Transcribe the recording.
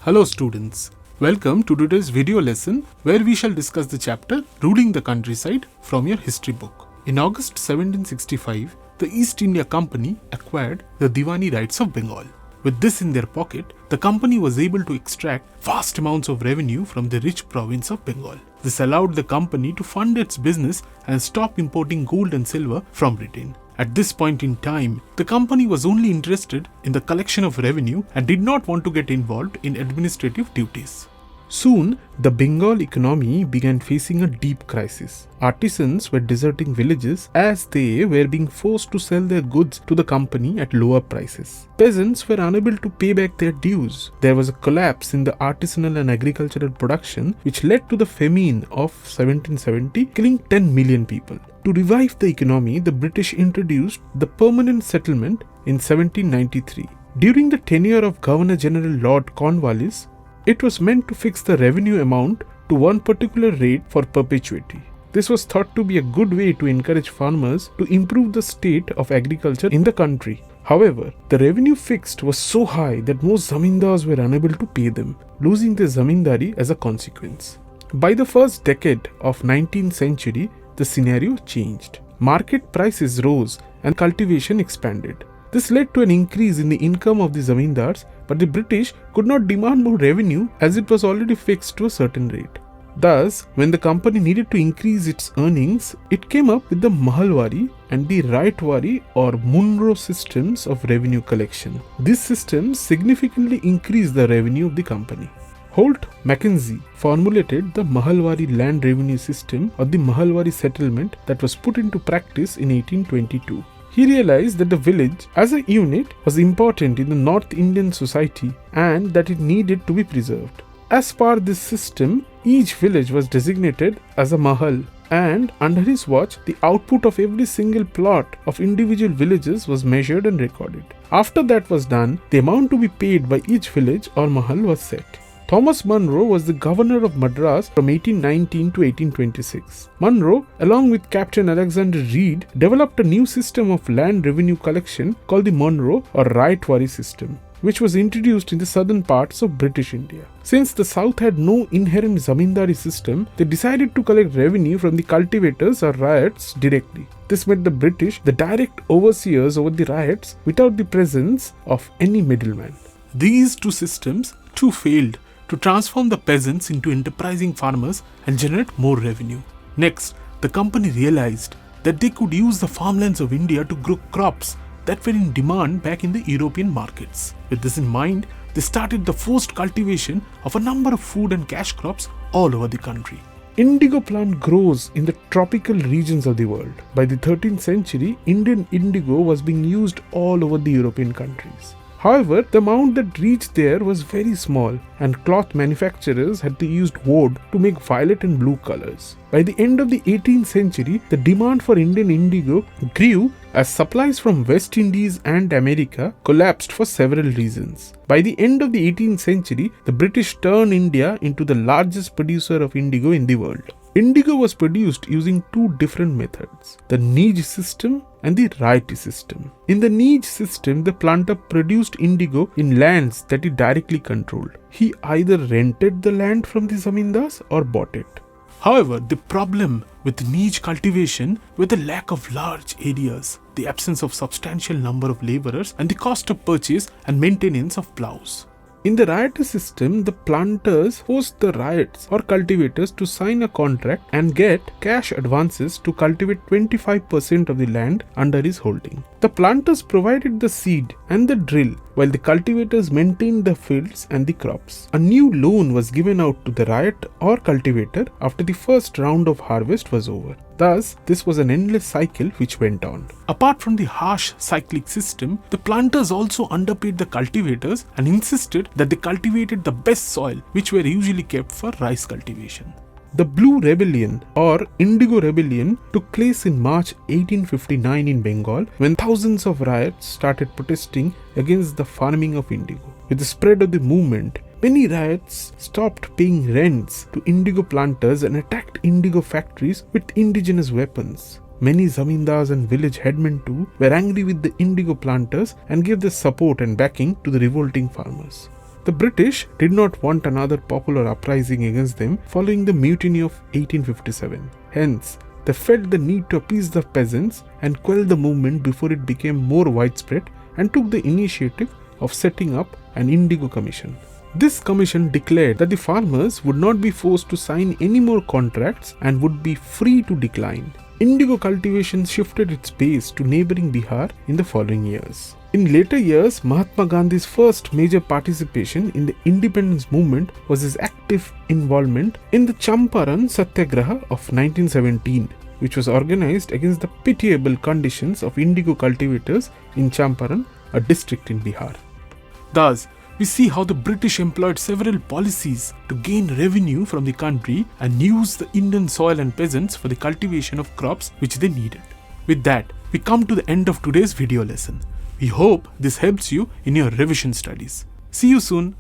Hello students, welcome to today's video lesson where we shall discuss the chapter Ruling the Countryside from your history book. In August 1765, the East India Company acquired the Diwani rights of Bengal. With this in their pocket, the company was able to extract vast amounts of revenue from the rich province of Bengal. This allowed the company to fund its business and stop importing gold and silver from Britain. At this point in time, the company was only interested in the collection of revenue and did not want to get involved in administrative duties. Soon, the Bengal economy began facing a deep crisis. Artisans were deserting villages as they were being forced to sell their goods to the company at lower prices. Peasants were unable to pay back their dues. There was a collapse in the artisanal and agricultural production which led to the famine of 1770, killing 10 million people. To revive the economy, the British introduced the permanent settlement in 1793. During the tenure of Governor-General Lord Cornwallis, it was meant to fix the revenue amount to one particular rate for perpetuity. This was thought to be a good way to encourage farmers to improve the state of agriculture in the country. However, the revenue fixed was so high that most zamindars were unable to pay them, losing their zamindari as a consequence. By the first decade of 19th century, the scenario changed. Market prices rose and cultivation expanded. This led to an increase in the income of the zamindars, but the British could not demand more revenue as it was already fixed to a certain rate. Thus, when the company needed to increase its earnings, it came up with the Mahalwari and the Raitwari or Munro systems of revenue collection. These systems significantly increased the revenue of the company. Holt Mackenzie formulated the Mahalwari land revenue system or the Mahalwari settlement that was put into practice in 1822. He realized that the village as a unit was important in the North Indian society and that it needed to be preserved. As per this system, each village was designated as a Mahal, and under his watch, the output of every single plot of individual villages was measured and recorded. After that was done, the amount to be paid by each village or Mahal was set. Thomas Munro was the governor of Madras from 1819 to 1826. Munro, along with Captain Alexander Reed, developed a new system of land revenue collection called the Munro or Raitwari system, which was introduced in the southern parts of British India. Since the south had no inherent zamindari system, they decided to collect revenue from the cultivators or ryots directly. This made the British the direct overseers over the ryots without the presence of any middleman. These two systems too failed to transform the peasants into enterprising farmers and generate more revenue. Next, the company realized that they could use the farmlands of India to grow crops that were in demand back in the European markets. With this in mind, they started the forced cultivation of a number of food and cash crops all over the country. Indigo plant grows in the tropical regions of the world. By the 13th century, Indian indigo was being used all over the European countries. However, the amount that reached there was very small, and cloth manufacturers had to use wood to make violet and blue colors. By the end of the 18th century, the demand for Indian indigo grew as supplies from West Indies and America collapsed for several reasons. By the end of the 18th century, the British turned India into the largest producer of indigo in the world. Indigo was produced using two different methods, the niche system and the Raiti system. In the niche system, the planter produced indigo in lands that he directly controlled. He either rented the land from the zamindars or bought it. However, the problem with niche cultivation were the lack of large areas, the absence of substantial number of laborers, and the cost of purchase and maintenance of plows. In the Riot system, the planters forced the ryots or cultivators to sign a contract and get cash advances to cultivate 25% of the land under his holding. The planters provided the seed and the drill, while the cultivators maintained the fields and the crops. A new loan was given out to the ryot or cultivator after the first round of harvest was over. Thus, this was an endless cycle which went on. Apart from the harsh cyclic system, the planters also underpaid the cultivators and insisted that they cultivated the best soil, which were usually kept for rice cultivation. The Blue Rebellion or Indigo Rebellion took place in March 1859 in Bengal when thousands of ryots started protesting against the farming of indigo. With the spread of the movement, many ryots stopped paying rents to indigo planters and attacked indigo factories with indigenous weapons. Many zamindars and village headmen too were angry with the indigo planters and gave their support and backing to the revolting farmers. The British did not want another popular uprising against them following the mutiny of 1857. Hence, they felt the need to appease the peasants and quell the movement before it became more widespread, and took the initiative of setting up an Indigo Commission. This commission declared that the farmers would not be forced to sign any more contracts and would be free to decline. Indigo cultivation shifted its base to neighboring Bihar in the following years. In later years, Mahatma Gandhi's first major participation in the independence movement was his active involvement in the Champaran Satyagraha of 1917, which was organized against the pitiable conditions of indigo cultivators in Champaran, a district in Bihar. Thus, we see how the British employed several policies to gain revenue from the country and use the Indian soil and peasants for the cultivation of crops which they needed. With that, we come to the end of today's video lesson. We hope this helps you in your revision studies. See you soon.